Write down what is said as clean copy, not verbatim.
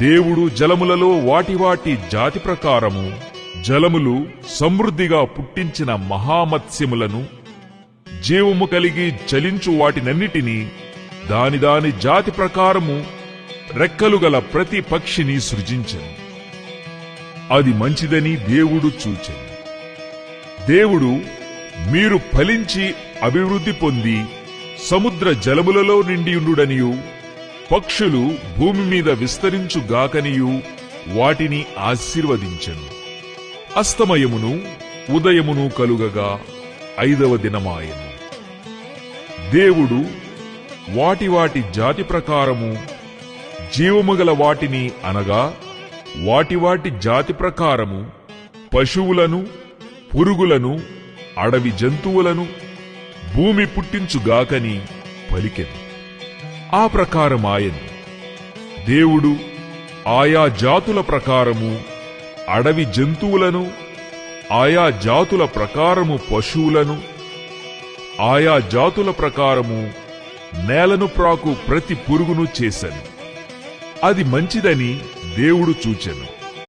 దేవుడు జలములలో వాటి జాతి ప్రకారము జలములు సమృద్ధిగా పుట్టించిన మహామత్స్యములను, జీవము కలిగి చలించు వాటినన్నిటినీ, దాని జాతి ప్రకారము రెక్కలు గల ప్రతి పక్షిని సృజించెను. అది మంచిదని దేవుడు చూచెను. దేవుడు మీరు ఫలించి అభివృద్ధి పొంది సముద్ర జలములలో నిండియుండుడనియు, పక్షులు భూమి మీద విస్తరించుగాకనియు వాటిని ఆశీర్వదించెను. అస్తమయమును ఉదయమును కలుగగా 5వ దినమాయెను. దేవుడు వాటి జాతి ప్రకారము జీవము గల వాటిని అనగా వాటి జాతి ప్రకారము పశువులను, పురుగులను, అడవి జంతువులను భూమి పుట్టించుగాకని పలికెను. ఆ ప్రకారమాయెను. దేవుడు ఆయా జాతుల ప్రకారము అడవి జంతువులను, ఆయా జాతుల ప్రకారము పశువులను, ఆయా జాతుల ప్రకారము నేలను ప్రాకు ప్రతి పురుగును చేసెను. అది మంచిదని దేవుడు చూచెను.